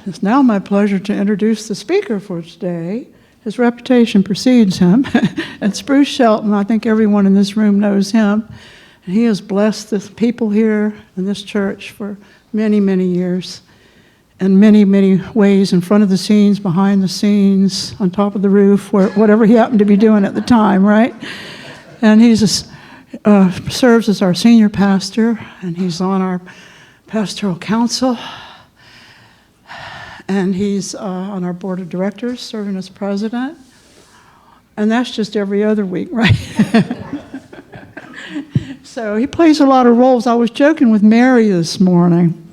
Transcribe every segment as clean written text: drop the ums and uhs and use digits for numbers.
It's now my pleasure to introduce the speaker for today. His reputation precedes him. It's Bruce Shelton. I think everyone in this room knows him. And he has blessed the people here in this church for many, many years, in many, many ways, in front of the scenes, behind the scenes, on top of the roof, whatever he happened to be doing at the time, right? And he serves as our senior pastor, and he's on our pastoral council, and he's on our board of directors, serving as president. And that's just every other week, right? So he plays a lot of roles. I was joking with Mary this morning,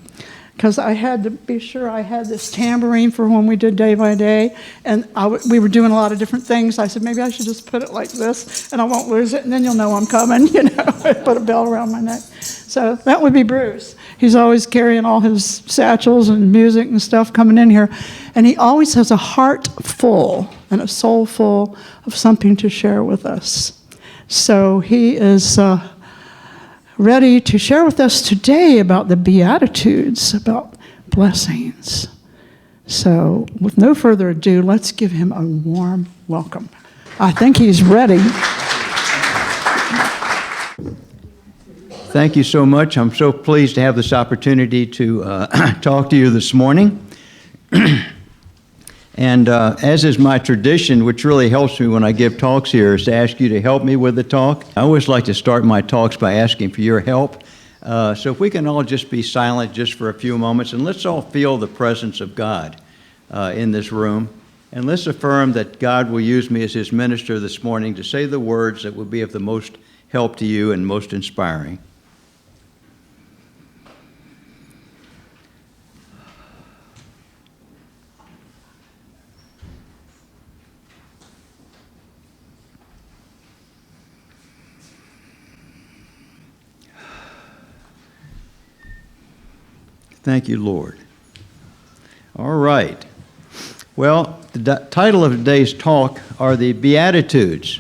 because I had to be sure I had this tambourine for when we did Day by Day, and we were doing a lot of different things. I said, maybe I should just put it like this, and I won't lose it, and then you'll know I'm coming, put a bell around my neck. So that would be Bruce. He's always carrying all his satchels and music and stuff coming in here, and he always has a heart full and a soul full of something to share with us. So he is ready to share with us today about the Beatitudes, about blessings. So with no further ado, let's give him a warm welcome. I think he's ready. Thank you so much. I'm so pleased to have this opportunity to talk to you this morning. And as is my tradition, which really helps me when I give talks here, is to ask you to help me with the talk. I always like to start my talks by asking for your help. So if we can all just be silent just for a few moments, and let's all feel the presence of God in this room. And let's affirm that God will use me as his minister this morning to say the words that will be of the most help to you and most inspiring. Thank you, Lord. All right. Well, the title of today's talk are the Beatitudes.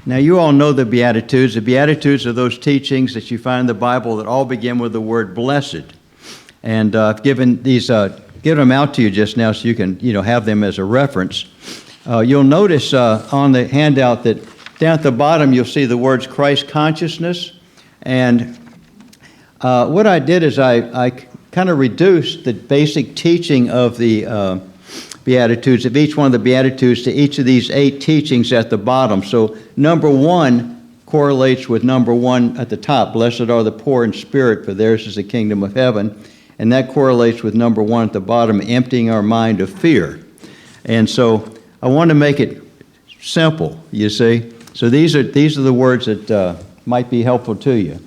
Now, you all know the Beatitudes. The Beatitudes are those teachings that you find in the Bible that all begin with the word blessed. And I've given them out to you just now so you can, have them as a reference. You'll notice on the handout that down at the bottom you'll see the words Christ consciousness. And what I did is I kind of reduced the basic teaching of the Beatitudes, of each one of the Beatitudes, to each of these 8 teachings at the bottom. So number 1 correlates with number 1 at the top. Blessed are the poor in spirit, for theirs is the kingdom of heaven. And that correlates with number 1 at the bottom, emptying our mind of fear. And so I want to make it simple, you see. So these are the words that might be helpful to you.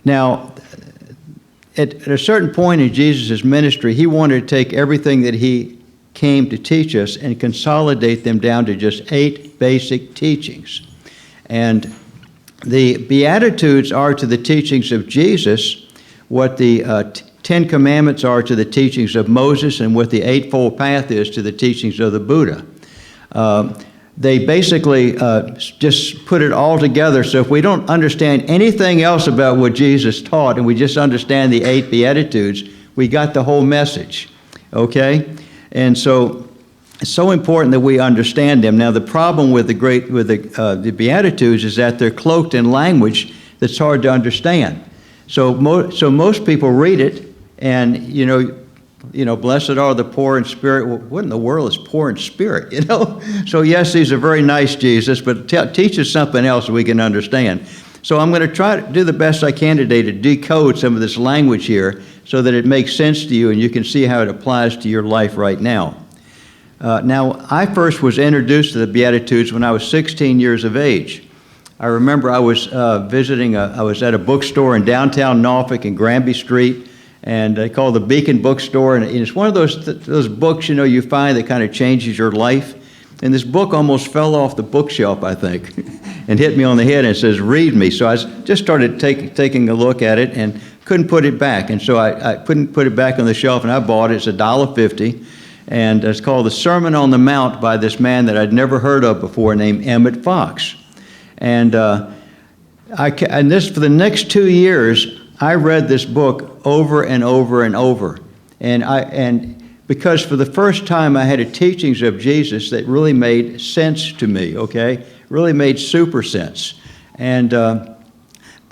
Now, at a certain point in Jesus' ministry, he wanted to take everything that he came to teach us and consolidate them down to just 8 basic teachings. And the Beatitudes are to the teachings of Jesus what the 10 Commandments are to the teachings of Moses, and what the Eightfold Path is to the teachings of the Buddha. They basically just put it all together. So if we don't understand anything else about what Jesus taught, and we just understand the 8 Beatitudes, we got the whole message, okay? And so it's so important that we understand them. Now, the problem with the Beatitudes is that they're cloaked in language that's hard to understand. So most people read it, and blessed are the poor in spirit. Well, what in the world is poor in spirit, So yes, these are very nice, Jesus, but teach us something else that we can understand. So I'm going to try to do the best I can today to decode some of this language here so that it makes sense to you and you can see how it applies to your life right now. Now, I first was introduced to the Beatitudes when I was 16 years of age. I remember I was I was at a bookstore in downtown Norfolk in Granby Street, and they call it the Beacon Bookstore, and it's one of those books, you find that kind of changes your life. And this book almost fell off the bookshelf, I think, and hit me on the head, and it says, read me. So I just started taking a look at it and couldn't put it back. And so I couldn't put it back on the shelf, and I bought it. It's $1.50, and it's called The Sermon on the Mount by this man that I'd never heard of before named Emmett Fox. And for the next 2 years, I read this book over and over and over. And because for the first time I had a teachings of Jesus that really made sense to me, okay? Really made super sense. And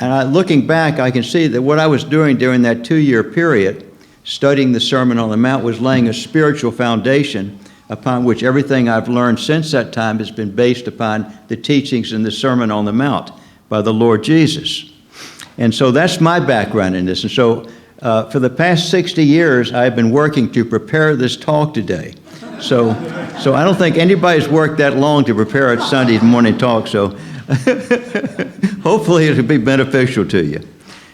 looking back, I can see that what I was doing during that 2-year period, studying the Sermon on the Mount, was laying a spiritual foundation upon which everything I've learned since that time has been based upon the teachings in the Sermon on the Mount by the Lord Jesus. And so that's my background in this. And so for the past 60 years, I've been working to prepare this talk today. So I don't think anybody's worked that long to prepare a Sunday morning talk, so hopefully it'll be beneficial to you.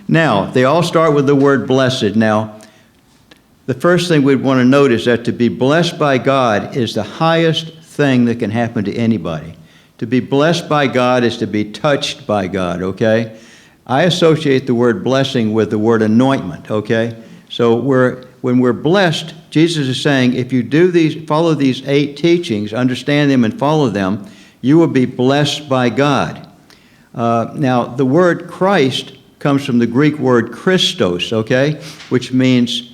Now, they all start with the word blessed. Now, the first thing we'd want to note is that to be blessed by God is the highest thing that can happen to anybody. To be blessed by God is to be touched by God, okay? I associate the word blessing with the word anointment, okay? So when we're blessed, Jesus is saying, if you follow these 8 teachings, understand them and follow them, you will be blessed by God. Now, the word Christ comes from the Greek word Christos, okay? Which means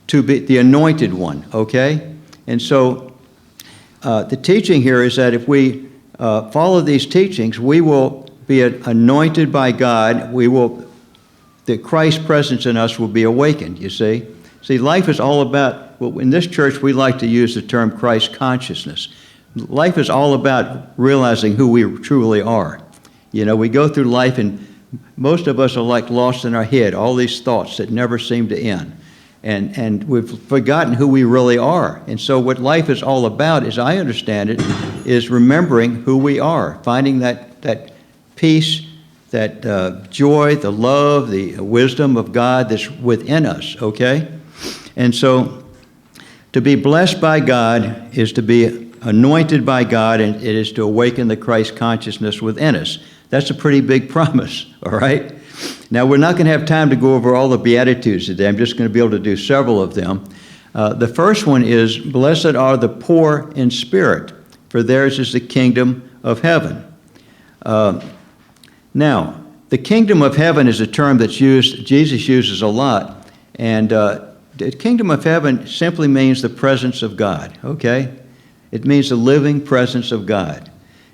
to be the anointed one, okay? And so the teaching here is that if we follow these teachings, we will be anointed by God. The Christ presence in us will be awakened, you see. See, life is all about, well, in this church we like to use the term Christ consciousness. Life is all about realizing who we truly are. You know, we go through life and most of us are like lost in our head, all these thoughts that never seem to end. And we've forgotten who we really are. And so what life is all about, as I understand it, is remembering who we are, finding that peace, that joy, the love, the wisdom of God that's within us, okay? And so to be blessed by God is to be anointed by God, and it is to awaken the Christ consciousness within us. That's a pretty big promise, all right? Now, we're not going to have time to go over all the Beatitudes today. I'm just going to be able to do several of them. The first one is, blessed are the poor in spirit, for theirs is the kingdom of heaven. Now, the kingdom of heaven is a term that's Jesus uses a lot. And the kingdom of heaven simply means the presence of God, okay? It means the living presence of God.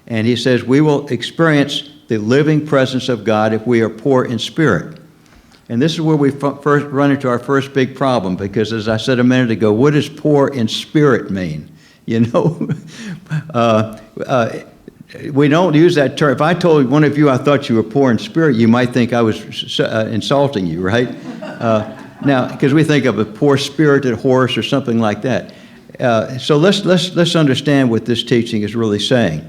And he says we will experience the living presence of God if we are poor in spirit. And this is where we first run into our first big problem, because as I said a minute ago, what does poor in spirit mean? You know, we don't use that term. If I told one of you I thought you were poor in spirit, you might think I was insulting you, right? Now, because we think of a poor-spirited horse or something like that. So let's understand what this teaching is really saying.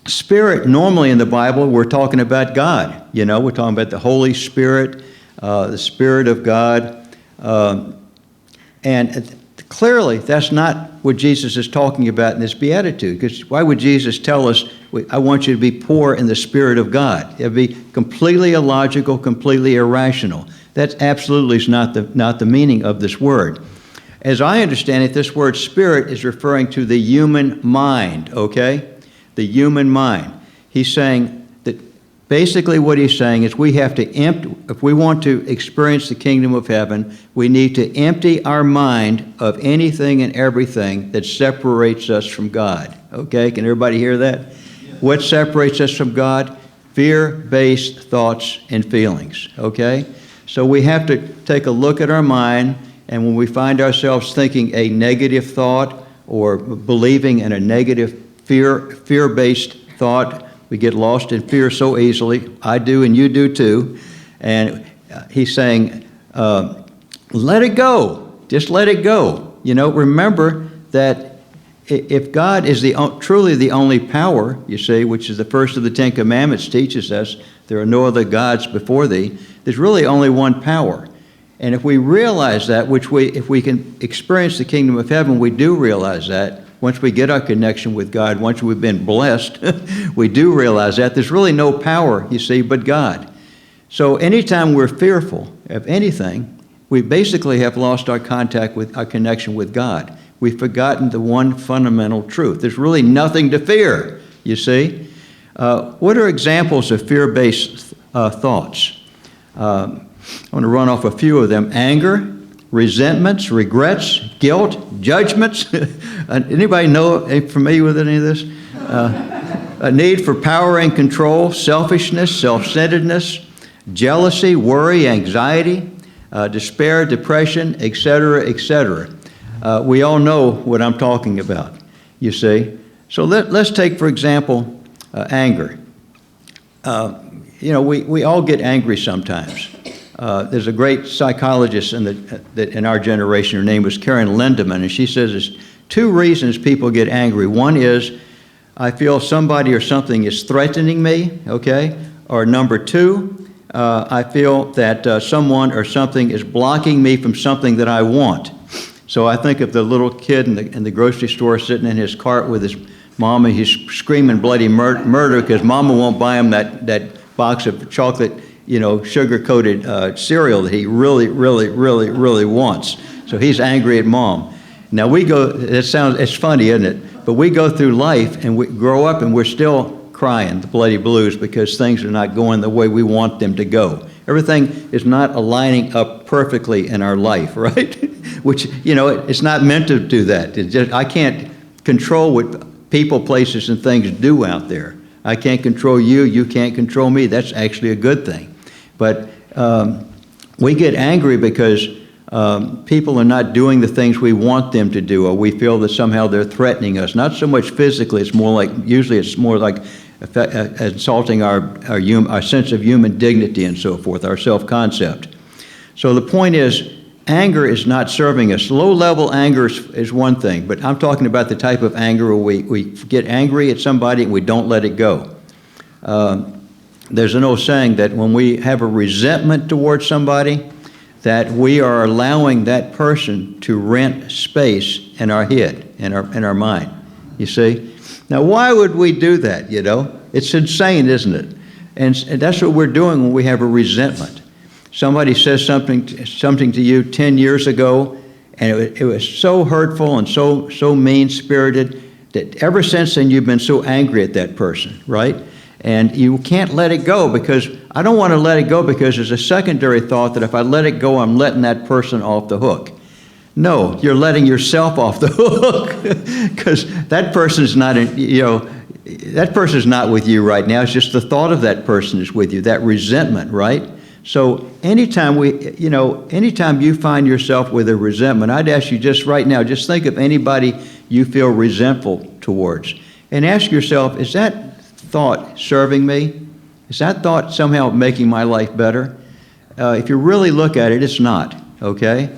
Spirit, normally in the Bible, we're talking about God. You know, we're talking about the Holy Spirit, the Spirit of God. And clearly, that's not what Jesus is talking about in this Beatitude. Because why would Jesus tell us, I want you to be poor in the Spirit of God? It would be completely illogical, completely irrational. That absolutely is not the meaning of this word. As I understand it, this word spirit is referring to the human mind, okay? The human mind. He's saying that basically what he's saying is we have to if we want to experience the kingdom of heaven, we need to empty our mind of anything and everything that separates us from God, okay? Can everybody hear that? Yeah. What separates us from God? Fear-based thoughts and feelings, okay? So we have to take a look at our mind, and when we find ourselves thinking a negative thought or believing in a negative fear-based thought, we get lost in fear so easily. I do, and you do too. And he's saying, let it go. Just let it go. You know, remember that if God is truly the only power, you see, which is the first of the 10 Commandments teaches us, there are no other gods before thee, there's really only one power. And if we realize that, if we can experience the kingdom of heaven, we do realize that. Once we get our connection with God, once we've been blessed, we do realize that there's really no power, you see, but God. So anytime we're fearful of anything, we basically have lost our connection with God. We've forgotten the one fundamental truth. There's really nothing to fear, you see. What are examples of fear-based thoughts? I want to run off a few of them. Anger, resentments, regrets, guilt, judgments. Anybody familiar with any of this? A need for power and control, selfishness, self-centeredness, jealousy, worry, anxiety, despair, depression, etc., etc. We all know what I'm talking about, you see. So let's take, for example, anger. We all get angry sometimes. There's a great psychologist in our generation. Her name was Karen Lindemann, and she says there's two reasons people get angry. One is, I feel somebody or something is threatening me, okay? Or number two, I feel that someone or something is blocking me from something that I want. So I think of the little kid in the grocery store sitting in his cart with his mama. He's screaming bloody murder because mama won't buy him that box of chocolate, sugar-coated cereal that he really, really, really, really wants. So he's angry at mom. Now it's funny, isn't it? But we go through life and we grow up and we're still crying the bloody blues because things are not going the way we want them to go. Everything is not aligning up perfectly in our life, right? Which, it's not meant to do that. I can't control what people, places, and things do out there. I can't control you. You can't control me. That's actually a good thing. But we get angry because people are not doing the things we want them to do, or we feel that somehow they're threatening us. Not so much physically. Usually it's more like insulting our sense of human dignity and so forth, our self-concept. So the point is, anger is not serving us. Low-level anger is one thing, but I'm talking about the type of anger where we get angry at somebody and we don't let it go. There's an old saying that when we have a resentment towards somebody, that we are allowing that person to rent space in our head, in our mind. You see? Now, why would we do that, It's insane, isn't it? And that's what we're doing when we have a resentment. Somebody says something to you 10 years ago, and it was so hurtful and so mean-spirited that ever since then you've been so angry at that person, right? And you can't let it go because I don't want to let it go because there's a secondary thought that if I let it go, I'm letting that person off the hook. No, you're letting yourself off the hook because that person's not, that person's not with you right now. It's just the thought of that person is with you, that resentment, right? So anytime you find yourself with a resentment, I'd ask you just right now, just think of anybody you feel resentful towards and ask yourself, is that thought serving me? Is that thought somehow making my life better? If you really look at it, it's not, okay?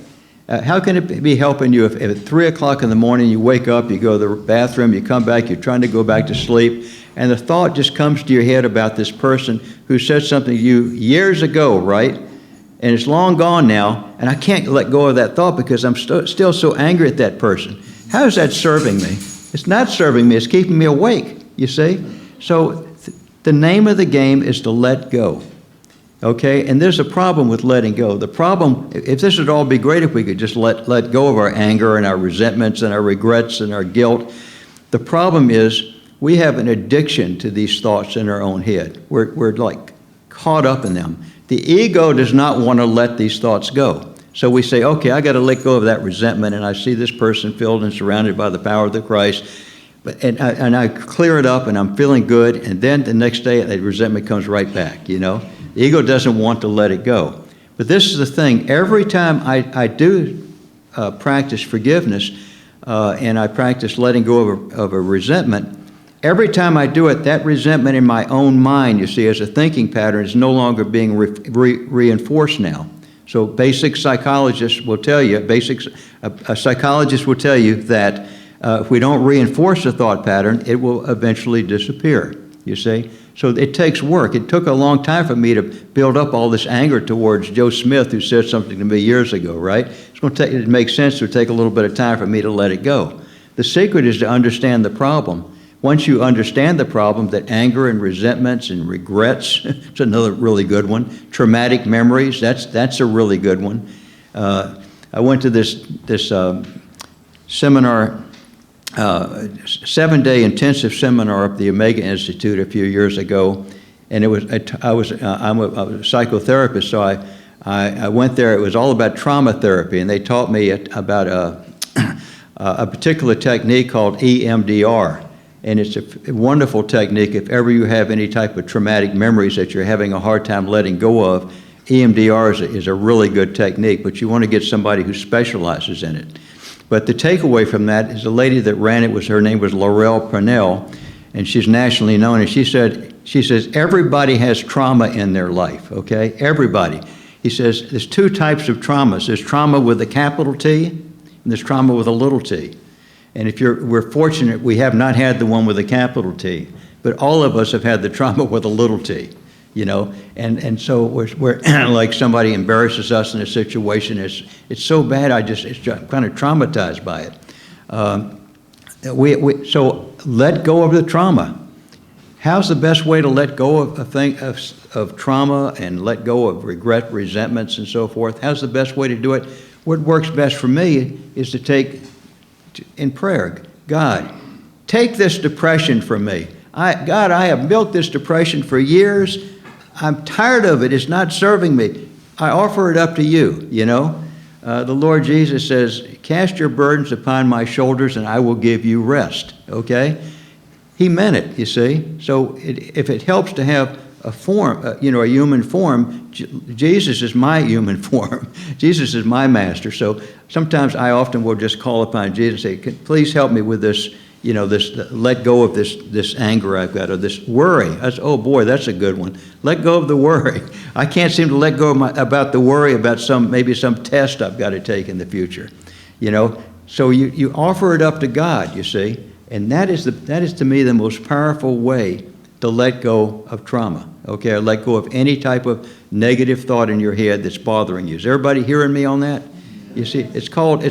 How can it be helping you if at 3 o'clock in the morning you wake up, you go to the bathroom, you come back, you're trying to go back to sleep, and the thought just comes to your head about this person who said something to you years ago, right? And it's long gone now, and I can't let go of that thought because I'm still so angry at that person. How is that serving me? It's not serving me. It's keeping me awake, you see? So the name of the game is to let go. Okay, and there's a problem with letting go. The problem, if this would all be great if we could just let go of our anger and our resentments and our regrets and our guilt. The problem is we have an addiction to these thoughts in our own head. We're like caught up in them. The ego does not want to let these thoughts go. So we say, okay, I got to let go of that resentment, and I see this person filled and surrounded by the power of the Christ. And I clear it up, and I'm feeling good, and then the next day that resentment comes right back, The ego doesn't want to let it go. But this is the thing. Every time I do practice forgiveness and I practice letting go of a resentment, every time I do it, that resentment in my own mind, you see, as a thinking pattern, is no longer being reinforced now. So basic psychologists will tell you, a psychologist will tell you that if we don't reinforce the thought pattern, it will eventually disappear, you see. So it takes work. It took a long time for me to build up all this anger towards Joe Smith, who said something to me years ago, right? It makes sense to take a little bit of time for me to let it go. The secret is to understand the problem. Once you understand the problem, that anger and resentments and regrets, it's another really good one. Traumatic memories, that's a really good one. I went to this seminar, 7-day intensive seminar at the Omega Institute a few years ago, and I'm a psychotherapist, so I went there. It was all about trauma therapy, and they taught me about a particular technique called EMDR. And it's a wonderful technique if ever you have any type of traumatic memories that you're having a hard time letting go of. EMDR is a really good technique, but you want to get somebody who specializes in it. But the takeaway from that is the lady that ran it, her name was Laurel Purnell, and she's nationally known. And she says, everybody has trauma in their life, okay? Everybody. He says, there's two types of traumas. There's trauma with a capital T, and there's trauma with a little t. And we're fortunate we have not had the one with a capital T, but all of us have had the trauma with a little t, you know? And so we're like somebody embarrasses us in a situation, it's so bad, I'm kind of traumatized by it. So let go of the trauma. How's the best way to let go of trauma and let go of regret, resentments, and so forth? How's the best way to do it? What works best for me is to take in prayer, God, take this depression from me. God, I have built this depression for years. I'm tired of it. It's not serving me. I offer it up to you, you know. The Lord Jesus says, cast your burdens upon my shoulders and I will give you rest, okay? He meant it, you see. So if it helps to have a form, a human form, Jesus is my human form. Jesus is my master. So sometimes I often will just call upon Jesus and say, please help me with this, let go of this anger I've got, or this worry. Oh boy, that's a good one. Let go of the worry. I can't seem to let go about the worry about maybe some test I've got to take in the future, you know. So you offer it up to God, you see, and that is to me the most powerful way to let go of trauma, okay, or let go of any type of negative thought in your head that's bothering you. Is everybody hearing me on that? You see, it's called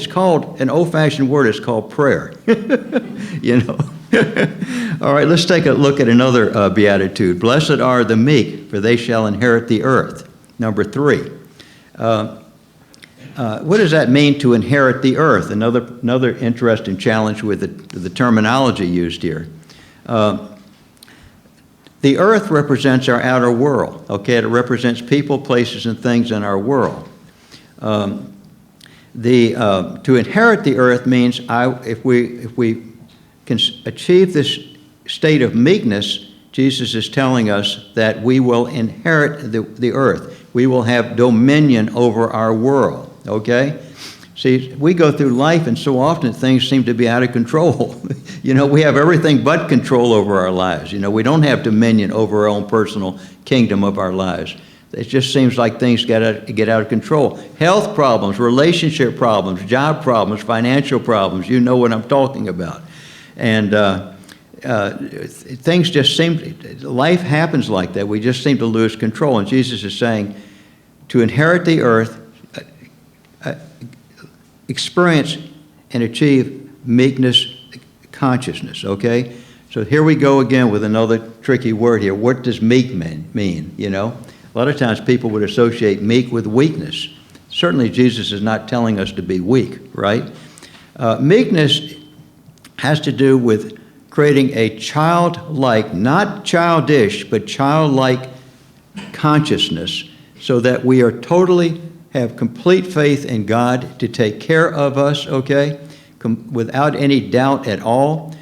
an old-fashioned word. It's called prayer. You know. All right, let's take a look at another beatitude. Blessed are the meek, for they shall inherit the earth. Number 3. What does that mean to inherit the earth? Another interesting challenge with the terminology used here. The earth represents our outer world. Okay, it represents people, places, and things in our world. To inherit the earth means if we can achieve this state of meekness, Jesus is telling us that we will inherit the earth. We will have dominion over our world, okay? See, we go through life and so often things seem to be out of control. You know, we have everything but control over our lives. You know, we don't have dominion over our own personal kingdom of our lives. It just seems like things get out of control. Health problems, relationship problems, job problems, financial problems, you know what I'm talking about. And things just life happens like that. We just seem to lose control. And Jesus is saying, to inherit the earth, experience and achieve meekness consciousness, okay? So here we go again with another tricky word here. What does meek mean, you know? A lot of times people would associate meek with weakness. Certainly Jesus is not telling us to be weak, right? Meekness has to do with creating a childlike, not childish, but childlike consciousness so that we are have complete faith in God to take care of us, okay, without any doubt at all.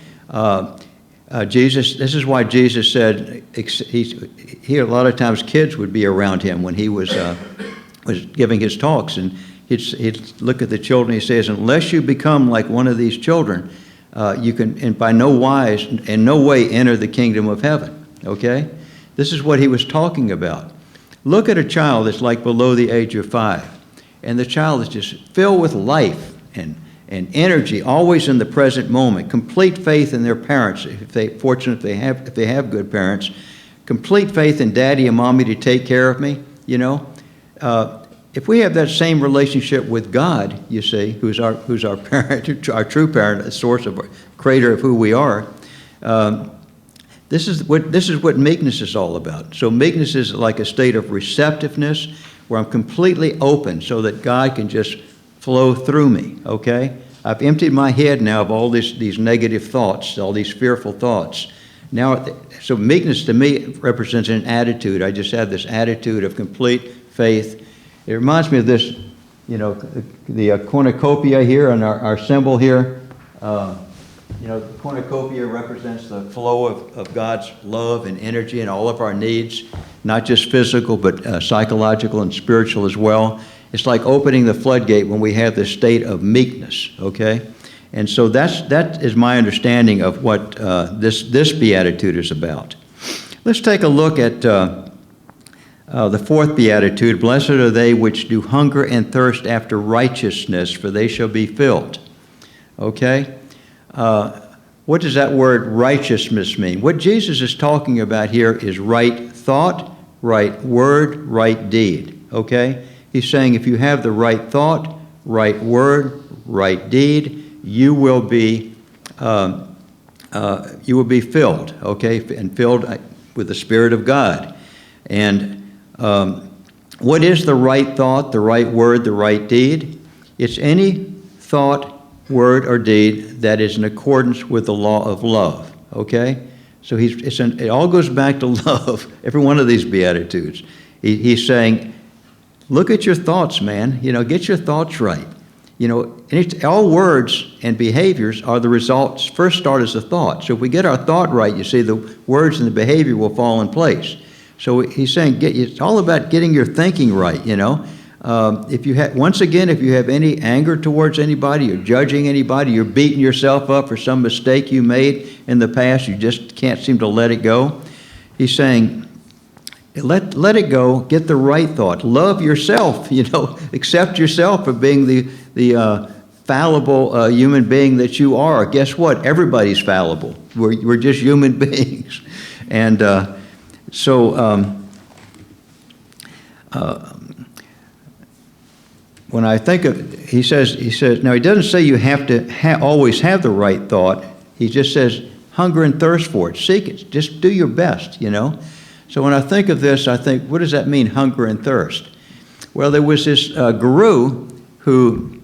This is why Jesus said, a lot of times kids would be around him when he was giving his talks, and he'd look at the children, he says, unless you become like one of these children, you can, and by no way enter the kingdom of heaven, okay? This is what he was talking about. Look at a child that's like below the age of 5, and the child is just filled with life and energy, always in the present moment, complete faith in their parents, if they have good parents, complete faith in daddy and mommy to take care of me, you know. If we have that same relationship with God, you see, who's our parent, our true parent, the source of creator of who we are, this is what meekness is all about. So meekness is like a state of receptiveness where I'm completely open so that God can just flow through me, okay? I've emptied my head now of all these negative thoughts, all these fearful thoughts. Now, so meekness to me represents an attitude. I just have this attitude of complete faith It reminds me of this, the cornucopia here and our symbol here. The cornucopia represents the flow of God's love and energy and all of our needs, not just physical, but psychological and spiritual as well. It's like opening the floodgate when we have this state of meekness, okay? And so that is my understanding of what this beatitude is about. Let's take a look at the fourth beatitude. Blessed are they which do hunger and thirst after righteousness, for they shall be filled. Okay? What does that word righteousness mean? What Jesus is talking about here is right thought, right word, right deed. Okay? He's saying if you have the right thought, right word, right deed, you will be filled. Okay, and filled with the Spirit of God. And what is the right thought, the right word, the right deed? It's any thought, word, or deed that is in accordance with the law of love, okay? So it all goes back to love, every one of these Beatitudes. He's saying, look at your thoughts, man. Get your thoughts right. And all words and behaviors are the results, first start as a thought. So if we get our thought right, you see the words and the behavior will fall in place. So he's saying it's all about getting your thinking right, If you have any anger towards anybody, you're judging anybody, you're beating yourself up for some mistake you made in the past, you just can't seem to let it go. He's saying, let it go, get the right thought. Love yourself, accept yourself for being the fallible human being that you are. Guess what? Everybody's fallible. We're just human beings. And when I think of, he says, now he doesn't say you have to always have the right thought. He just says, hunger and thirst for it. Seek it. Just do your best, So when I think of this, I think, what does that mean, hunger and thirst? Well, there was this guru who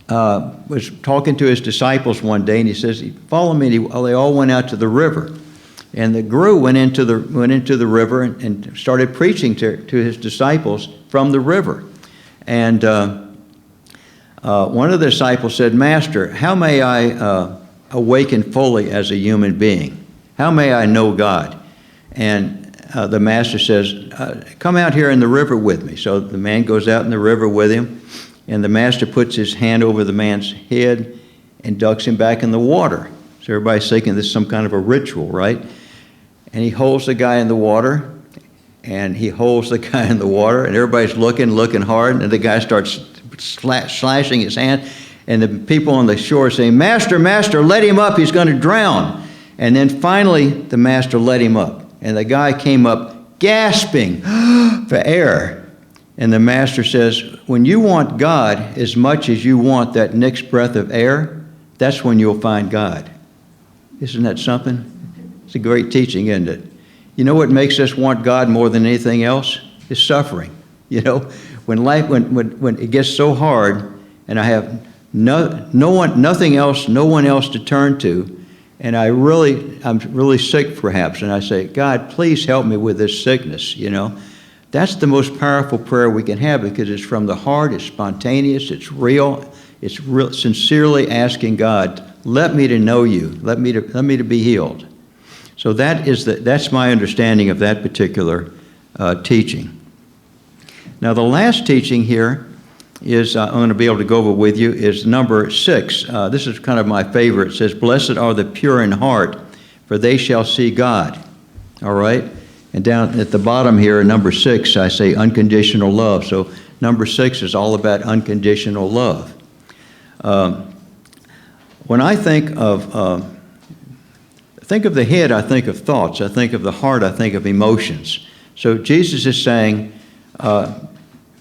was talking to his disciples one day, and he says, follow me. They all went out to the river. And the guru went into the river and started preaching to his disciples from the river. And one of the disciples said, Master, how may I awaken fully as a human being? How may I know God? And the master says, come out here in the river with me. So the man goes out in the river with him, and the master puts his hand over the man's head and ducks him back in the water. So everybody's thinking this is some kind of a ritual, right? And he holds the guy in the water, and he holds the guy in the water, and everybody's looking hard, and the guy starts slashing his hand, and the people on the shore say, Master, Master, let him up, he's going to drown. And then finally, the master let him up, and the guy came up gasping for air. And the master says, when you want God as much as you want that next breath of air, that's when you'll find God. Isn't that something? It's a great teaching, isn't it? You know what makes us want God more than anything else? Is suffering. When it gets so hard, and I have nothing else, no one else to turn to, and I'm really sick perhaps, and I say, God, please help me with this sickness. That's the most powerful prayer we can have, because it's from the heart, it's spontaneous, it's real, sincerely asking God, let me to know you, let me to be healed. So that's my understanding of that particular teaching. Now the last teaching here is, I'm going to be able to go over with you, is number 6. This is kind of my favorite. It says, blessed are the pure in heart, for they shall see God. All right? And down at the bottom here, number 6, I say unconditional love. So number 6 is all about unconditional love. When I think of the head, I think of thoughts. I think of the heart, I think of emotions. So Jesus is saying,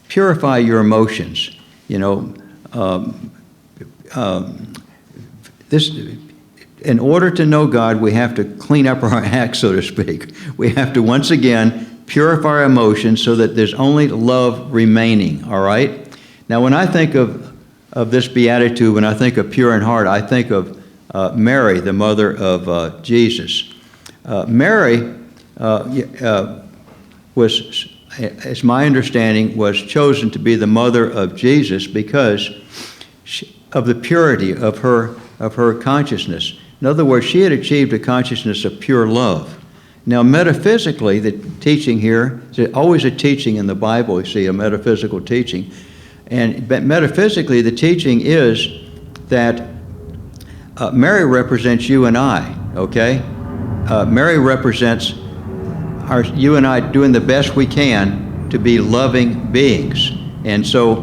purify your emotions. In order to know God, we have to clean up our act, so to speak. We have to, once again, purify our emotions so that there's only love remaining, all right? Now, when I think of this beatitude, when I think of pure in heart, I think of Mary, the mother of Jesus. Mary was as my understanding, was chosen to be the mother of Jesus because of the purity of her consciousness. In other words, she had achieved a consciousness of pure love. Now, metaphysically, the teaching here, there's always a teaching in the Bible, you see, a metaphysical teaching. But metaphysically, the teaching is that Mary represents you and I, okay? Mary represents you and I doing the best we can to be loving beings. And so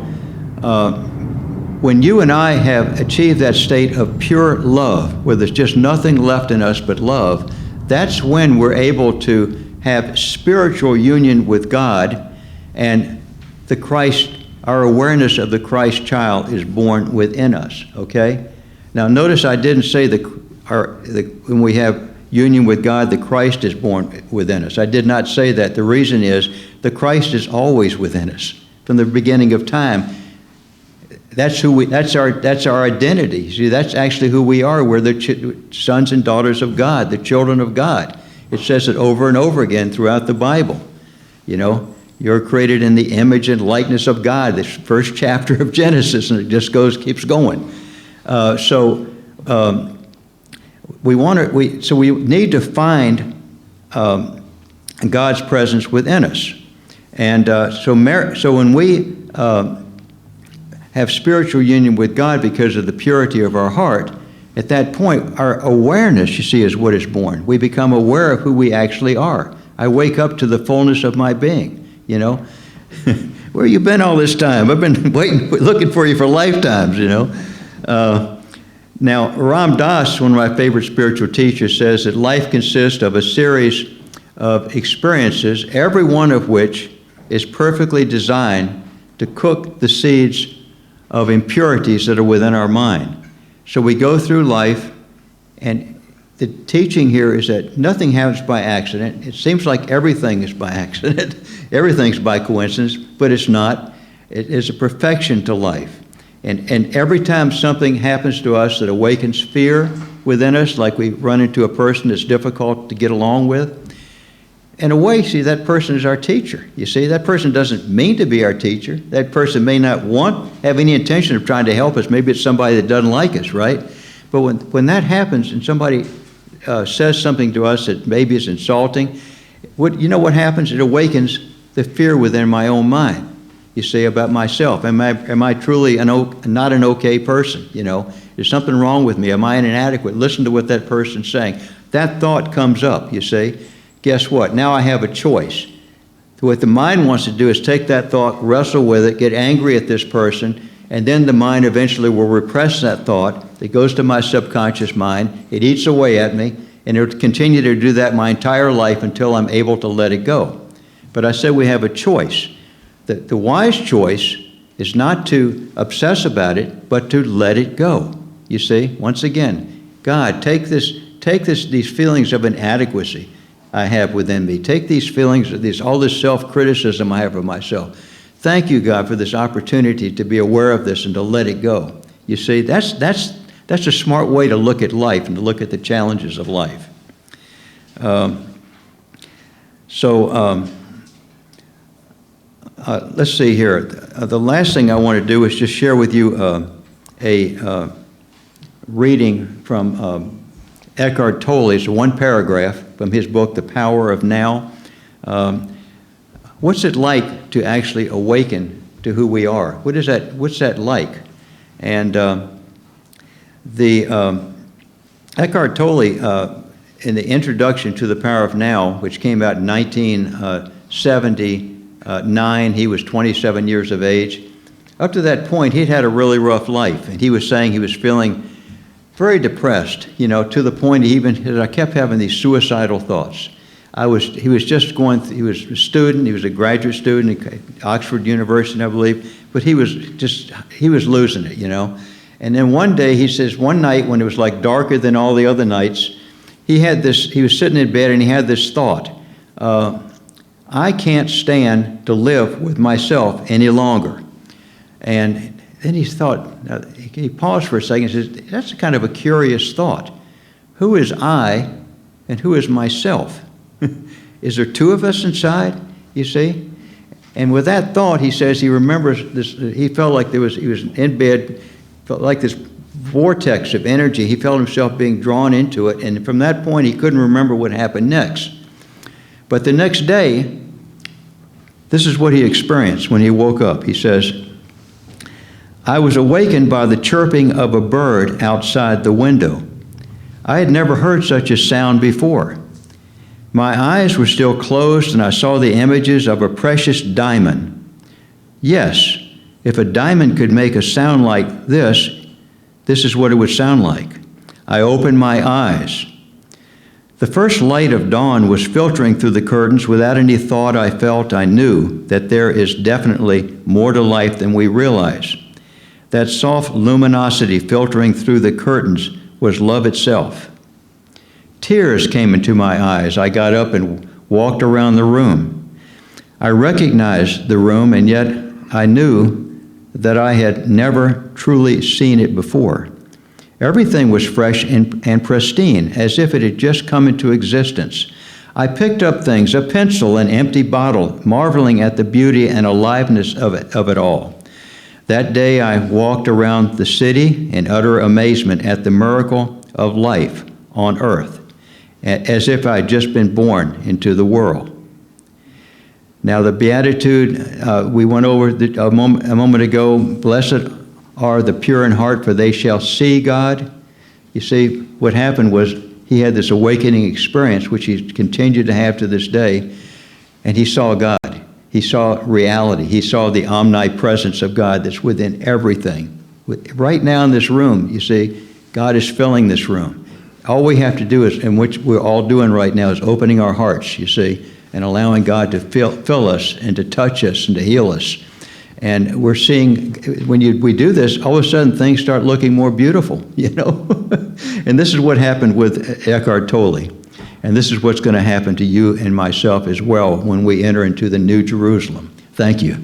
when you and I have achieved that state of pure love, where there's just nothing left in us but love, that's when we're able to have spiritual union with God, and the Christ, our awareness of the Christ child is born within us, okay? Now notice I didn't say when we have union with God, the Christ is born within us. I did not say that. The reason is the Christ is always within us from the beginning of time. That's our identity. See, that's actually who we are. We're the sons and daughters of God, the children of God. It says it over and over again throughout the Bible. You know, you're created in the image and likeness of God. This first chapter of Genesis, and it just keeps going. So we need to find God's presence within us, and so when we have spiritual union with God because of the purity of our heart, at that point, our awareness, you see, is what is born. We become aware of who we actually are. I wake up to the fullness of my being, you know. Where you been all this time? I've been looking for you for lifetimes, you know. Now, Ram Dass, one of my favorite spiritual teachers, says that life consists of a series of experiences, every one of which is perfectly designed to cook the seeds of impurities that are within our mind. So we go through life, and the teaching here is that nothing happens by accident. It seems like everything is by accident. Everything's by coincidence, but it's not. It is a perfection to life. And every time something happens to us that awakens fear within us, like we run into a person that's difficult to get along with, in a way, see, that person is our teacher. You see, that person doesn't mean to be our teacher. That person may not have any intention of trying to help us. Maybe it's somebody that doesn't like us, right? But when that happens and somebody says something to us that maybe is insulting, you know what happens? It awakens the fear within my own mind, you see, about myself. Am I truly not an okay person? You know, is something wrong with me? Am I inadequate? Listen to what that person's saying. That thought comes up, you see. Guess what? Now I have a choice. What the mind wants to do is take that thought, wrestle with it, get angry at this person, and then the mind eventually will repress that thought. It goes to my subconscious mind. It eats away at me, and it will continue to do that my entire life until I'm able to let it go. But I said we have a choice. The wise choice is not to obsess about it, but to let it go. You see, once again, God, take these feelings of inadequacy I have within me. Take these feelings, all this self-criticism I have of myself. Thank you, God, for this opportunity to be aware of this and to let it go. You see, that's a smart way to look at life and to look at the challenges of life. Let's see here. The last thing I want to do is just share with you a reading from Eckhart Tolle. It's one paragraph from his book, The Power of Now. What's it like to actually awaken to who we are? What's that like? And Eckhart Tolle, in the introduction to The Power of Now, which came out in 1979, he was 27 years of age. Up to that point, he'd had a really rough life, and he was saying he was feeling very depressed, you know, to the point I kept having these suicidal thoughts. He was a student, he was a graduate student at Oxford University, I believe, but he was losing it, you know. And then one day, he says, one night when it was like darker than all the other nights, he was sitting in bed and he had this thought, I can't stand to live with myself any longer. And then he paused for a second and says, that's kind of a curious thought. Who is I and who is myself? Is there two of us inside, you see? And with that thought, he says he remembers this. He felt like he was in bed, felt like this vortex of energy. He felt himself being drawn into it. And from that point, he couldn't remember what happened next. But the next day, this is what he experienced when he woke up. He says, I was awakened by the chirping of a bird outside the window. I had never heard such a sound before. My eyes were still closed, and I saw the images of a precious diamond. Yes, if a diamond could make a sound like this is what it would sound like. I opened my eyes. The first light of dawn was filtering through the curtains. Without any thought, I felt I knew that there is definitely more to life than we realize. That soft luminosity filtering through the curtains was love itself. Tears came into my eyes. I got up and walked around the room. I recognized the room, and yet I knew that I had never truly seen it before. Everything was fresh and pristine, as if it had just come into existence. I picked up things, a pencil, an empty bottle, marveling at the beauty and aliveness of it all. That day I walked around the city in utter amazement at the miracle of life on earth, as if I had just been born into the world. Now the Beatitude, we went over a moment ago, blessed are the pure in heart, for they shall see God. You see, what happened was he had this awakening experience, which he continued to have to this day, and he saw God. He saw reality. He saw the omnipresence of God that's within everything. Right now in this room, you see, God is filling this room. All we have to do is, and which we're all doing right now, is opening our hearts, you see, and allowing God to fill us and to touch us and to heal us. And we're seeing, when we do this, all of a sudden things start looking more beautiful, you know. And this is what happened with Eckhart Tolle. And this is what's going to happen to you and myself as well when we enter into the New Jerusalem. Thank you.